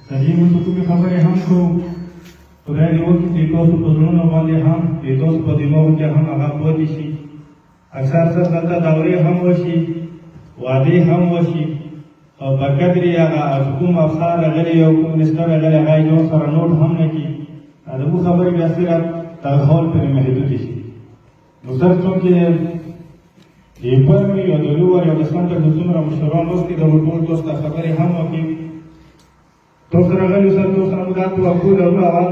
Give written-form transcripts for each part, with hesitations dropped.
د دې موږ کومې خبرې هم کوو خدای دې وکړي چې تاسو په زړونو باندې هم د تاسو په دماغو کې هم هغه پاتې شي اکثر دلته دورې هم وشي وعدې هم وشي او په قدر یې هغه کوم افسر راغلی او کوم منسټر راغلی هغه یې ځان سره نوټ هم نه کړي دا زموږ خبرې بیا صرف تغول پرې محدودې شي نو سر څوک چې د پرمې یا د لوړ یا د سنټر د څومره مشران وستي د ټول تاسو ته خبرې هم وکړي تاسو راغلي سر تاسو هم دا توقع لرو اول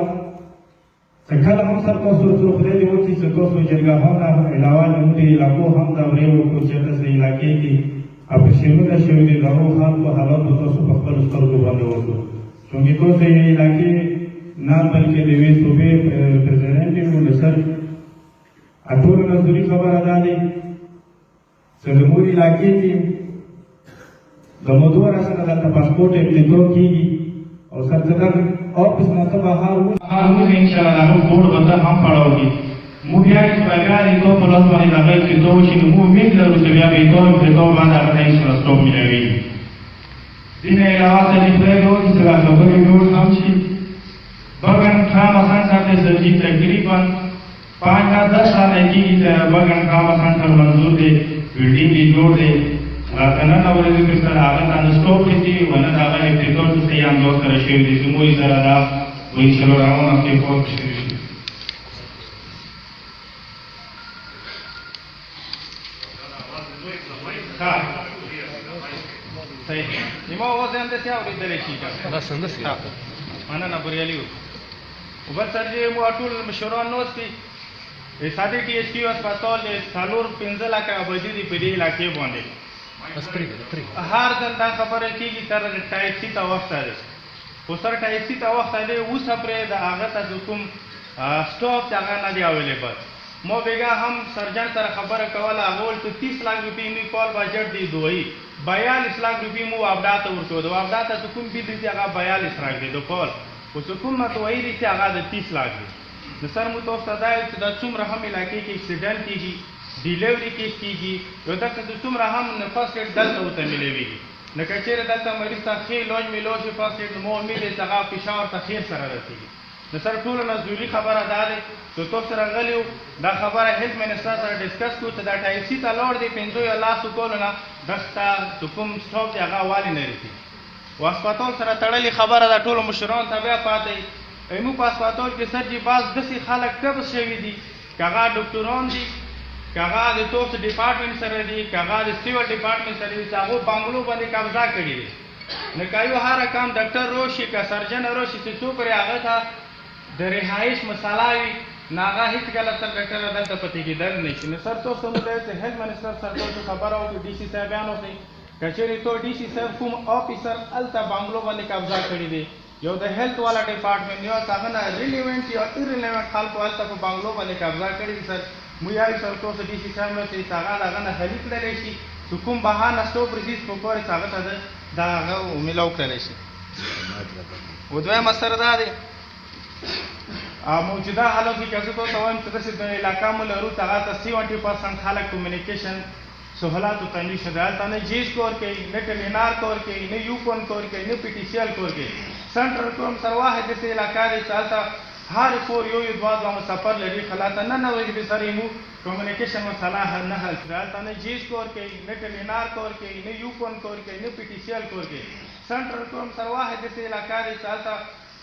که کله هم سر تاسو څو خدای دې وکړي چې تاسو جرګهونه علاوه زموږ د علاقو هم دورې وکړو چېرته څه علاقې کې اپریشنونه شوي دي د هغو خلکو حالاتو تاسو په خپلو سترګو باندې وکړو چونکې تاسو یوې علاقې نه بلکې د یوې صوبې ریپرزنټیټیو د سر ټولو نظري خبره دا دی چې زموږ علاقې کې د موضوع سره دلته پاسپورټ اپلیکو کېږي او سر څنګه آفس نه ته بهر وځي انشاءالله هغه بورډ به ته هم پړاوږي موږ بیا چې بګارې تو په لاس باندې دغه چې تو شي نو موږ امید لرو چې بیا به تو په تو باندې هغه هیڅ ستوب ملوي دینه علاوه د دې پرېږدو چې څنګه خبرې جوړ هم شي بګن خامخا سره سرجي تقریبا 5-10 سال کېږي چې بګن خامخا سره منظور دی بلډینګ یې جوړ دی راکنه دا ورته کې سره هغه تاسو سټاپ کړي ونه دا هغه اپلیکیشن څه یې انداز سره شوی دی چې موږ سره دا وایي چې راوونه کې پوښتنه شي ها صحیح نیمه وځه اند څه اوري درې شي دا څنګه څه انا نه بریالیو وبر سر دې مو ټول مشوران نوستي ساده ټي ایچ کیو هسپتال د سالور 15 لکه آبادی دی په دې علاقې باندې هر ځل دا خبره کېږي تر ټایپ سي ته وخت دی خو سر ټایپ سي ته وخت دی اوس پرې د هغه ته کوم سټاپ چې هغه نه دی اویلیبل مو بیګا هم سرجن سره خبره کوله هغه ولته 30 लाख روپۍ می کال بجټ دی دوی 42 लाख روپۍ مو ابډا ته ورکو د ابډا ته کوم بي دي هغه 42 راځي د کال او کوم متوي دي چې هغه د 30 लाख دی نو سر مو تاسو ته دا چې د څومره هم علاقې کې اکسیډنټ کیږي ډیلیوري کیږي یو دا چې څومره هم فرست ایډ دلته وته ملويږي نو کچېره دلته مریض ته خې لوج میلوج فرست ایډ مو امید څنګه فشار ته خیر سره رسیږي نو سر ټول نزولي خبره ده چې تاسو سره غلیو دا خبره هیلث منسټر سره ډیسکس کوو چې دا ټایپ سي ته لوړ دی 15 لاس کولونه دستا کوم سټاپ دی هغه والی نه رسي او هسپتال سره تړلې خبره ده ټول مشران ته بیا پاتې ایمو په هسپتال کې سر جی باز دسي خلک قبض شوي دي کاغه ډاکټران دي کاغه د توپ ډپارټمنټ سره دي کاغه د سیول ډپارټمنټ سره دي هغه بنگلو باندې قبضه کړی دي نو کایو هر کام ډاکټر روشي کا سرجن روشي چې څوک لري هغه ته د رهایش مسالای ناغه هیڅ غلط تر ډاکټر دلته پتی کې در نه شي نو سر تاسو مو ته هیلث منسټر سره تاسو خبر او ډي سي صاحبانو ته کچېری تو ډي سي صاحب کوم افیسر الته بنگلو باندې قبضه کړی دي یو د هیلث والا ډپارټمنټ یو څنګه نه ریلیونټ یا ایریلیونټ خلکو الته په بنگلو باندې قبضه کړی سر مو یې سر تاسو ډي سي صاحب ته څنګه نه خلیق لري شي کوم بهانه ستو پرزیس په کور څنګه ته دا هغه ملاو کړی شي و دوی مسره ده موجوده حالات کې کله ته وایم چې د علاقې ملرو ته 70% خلک کمیونیکیشن سہولت ته نشي دالته نه جیس کور کې نه ټلینار کور کې نه یو کون کور کې نه پی ټی سی ال کور کې سنټر کوم سر واحد د علاقې دی چالتا هر کور یو دوا مسافر لري خلاته نه نه وي به سره مو کمیونیکیشن مسله نه حل دالته نه جیس کور کې نه ټلینار کور کې نه یو کون کور کې نه پی ټی سی ال کور کې سنټر کوم سر واحد د علاقې دی چالتا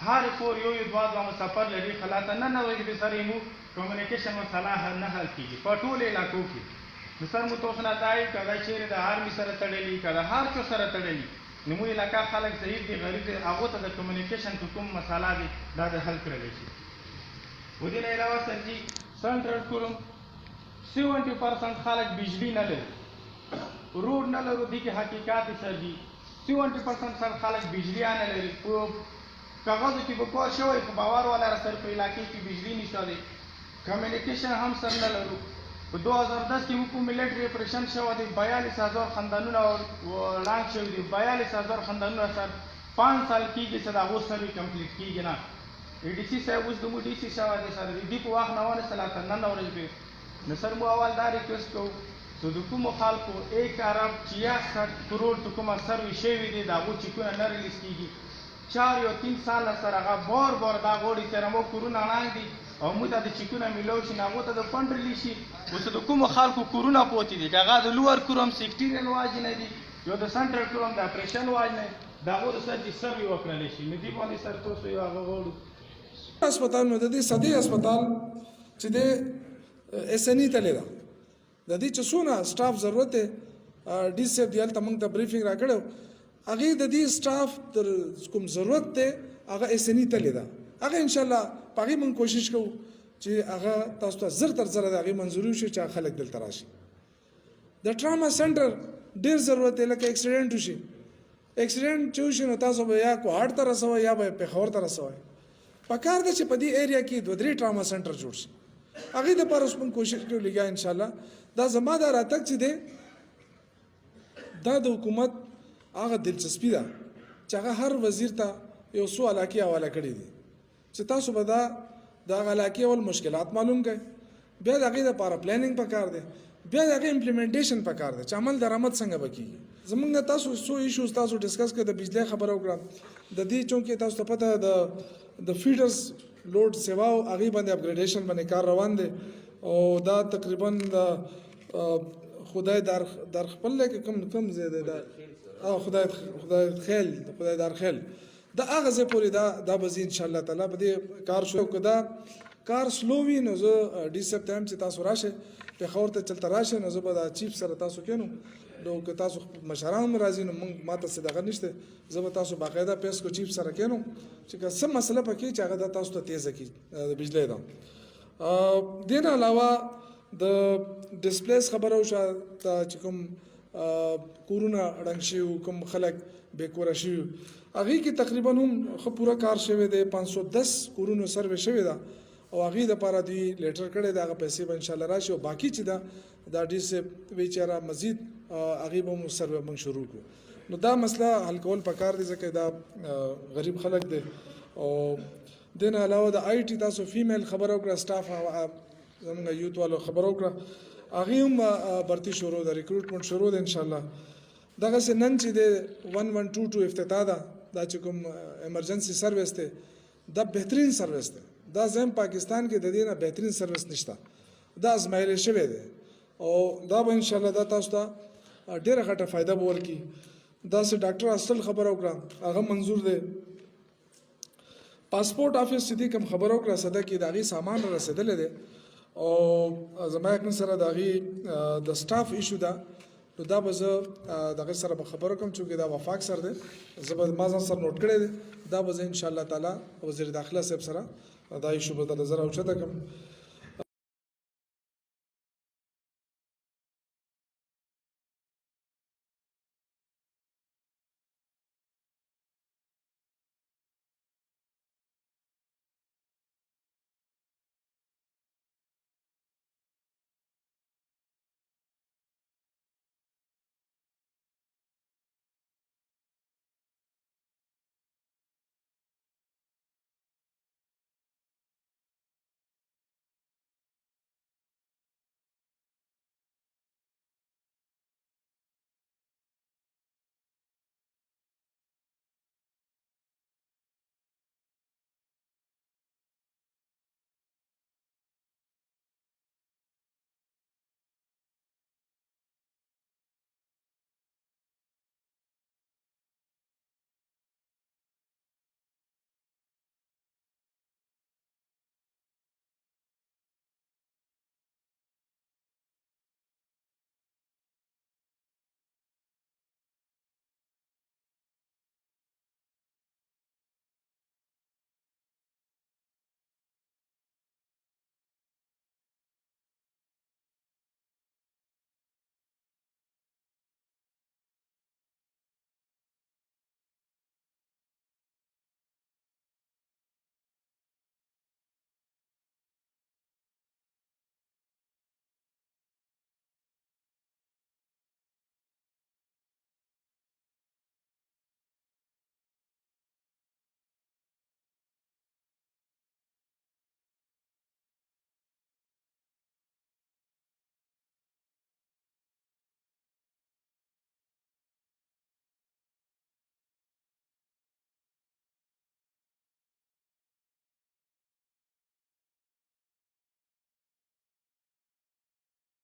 هر کور یو دوا مسافر لري خلاته نه نه وي به سره مو کمیونیکیشن مسله نه حل کیږي په ټول علاقو کې مثلا مو تاسو نه دای کله چې د آرمي سره تړلې کله هر څه سره تړلې نو مو علاقې خلک ضعیف دي غریب دي هغه ته د کمیونیکیشن کوم مسله دي دا د حل کړل شي و دې نه علاوه سرجی سنټرل کوم 70% خلک بجلی نه لري روډ نه لري دي کې حقیقت سرجی 70% خلک بجلی نه لري په کاغذ کې به کار شوی په باور ولا سر په علاقې کې بجلی نشته دي کمیونیکیشن هم سر نه لرو په 2010 کې موږ ملټری اپریشن شو دي 42000 خاندانونه لاند شوی دي 42000 خاندانونه سر 5 سال کېږي چې دا اوس سره کمپلیټ کېږي نه D C صاحب اوس د مو D C شوی دی سر دی په واخ نه ونه سلاته نن اورل به نو سر مو اول دا ریکوست کو چې د کوم خلکو 1 ارب 66 کروڑ ته کوم سروي شوی دی دا و چې کو نه ریلیز کیږي 4 یا 3 سال سره هغه بار دا غوړي سره مو کورونه لاندې او موږ ته د چیکونه ملو شي هغه ته د فند ریلیز شي اوس د کوم خلکو کورونه پوتې دي هغه د لوړ کوروم سیکټریل واجنه دي یو د سنټرل کوروم د اپریشن واجنه دا غوړ سره چې سروي وکړل شي ندی باندې سر تاسو یو هغه غوړو هسپتال نو د دې صدې هسپتال چې د SNE تللی ده د دې چې څونه سټاف ضرورت دی ډي سیف دی هلته موږ ته بریفینګ راکړی هغې د دې سټاف تر کوم ضرورت دی هغه SNE تللی ده هغه انشاءالله په هغې موږ کوشش کوو چې هغه تاسو ته زر تر زره د هغې منظوري وشي چې خلک دلته راشي د ټراما سنټر ډېر ضرورت دی لکه اکسیډنټ وشي اکسیډنټ چې وشي نو تاسو به یا کوهاټ ته رسوئ یا به پېښور ته رسوئ پکار ده چې په دې ایریا کې 2-3 ټراما سنټر جوړ شي هغې دپاره اوس موږ کوشش کوو لګیا انشاءالله دا زما دا راتګ چې دی دا د حکومت هغه دلچسپي ده چې هغه هر وزیر ته یو څو علاقې حواله کړي دي چې تاسو به د هغه علاقې اول مشکلات معلوم کړئ بیا د هغې دپاره پلانینګ پکار دی بیا د هغې امپلیمنټیشن پکار دی چې عمل درآمد څنګه به کېږي زموږ نه تاسو څو ایشوز تاسو ډسکس کړئ د بجلی خبره وکړه د دې چونکې تاسو ته پته د فیډرز لوډ سیواو هغې باندې اپګریډیشن باندې کار روان دی او دا تقریبا د خدای در خپل کې کم ځای دی دا خدای خیل خدای در خیل دا هغه ځای پورې دا به ځي انشاءالله تعالی په دې کار شو که دا کار سلو وي نو زه ډي سیف ته یم چې تاسو راشئ پېښور ته چلته راشئ نو زه به دا چیف سره تاسو کینو نو که تاسو مشران هم راځي نو موږ ما ته څه دغه نشته زه به تاسو باقاعده پیسکو چیف سره کینو چې که څه مسله پکې چې هغه دا تاسو ته تیزه کړي د بجلی ده دې نه علاوه د ډسپلیس خبره وشوه دا چې کوم کورونه ړنګ شوي کوم خلک بېکوره شوي هغې کې تقریبا هم ښه پوره کار شوی دی 510 کورونو سروې شوې ده او هغې دپاره دوی لیټر کړی دی هغه پیسې به انشاءالله راشي او باقي چې ده دا ډي سیف وایي چې یاره مزید هغې به مو سروې موږ شروع کړو نو دا مسله حل کول پکار دی ځکه دا غریب خلک دی او دې نه علاوه د IT تاسو فیمیل خبره وکړه سټاف زموږ یوت والو خبره وکړه هغې هم برتي شروع ده ریکروټمنټ شروع ده انشاءالله دغسې نن چې د 1122 افتتاح ده دا چې کوم ایمرجنسي سروس دی دا بهترین سروس دی دا زم پاکستان کې د دې نه بهترین سروس نشته دا ازمایلی شوی دی او دا به انشاءالله دا تاسو ته ډېره غټه فایده به ورکړي داسې ډاکټر اصل خبره وکړه هغه منظور دی پاسپورټ آفیس چې دې کوم خبره وکړه صده کې د هغې سامان را رسېدلی دی او زما یقین سره د هغې د سټاف ایشو ده نو دا به زه دغه سره به خبره کوم چونکې دا وفاق سر دی زه به ما ځان سره نوټ کړی دی دا به زه انشاءالله تعالی وزیر داخله صاحب سره دا ایشو به د نظر اوچته کړم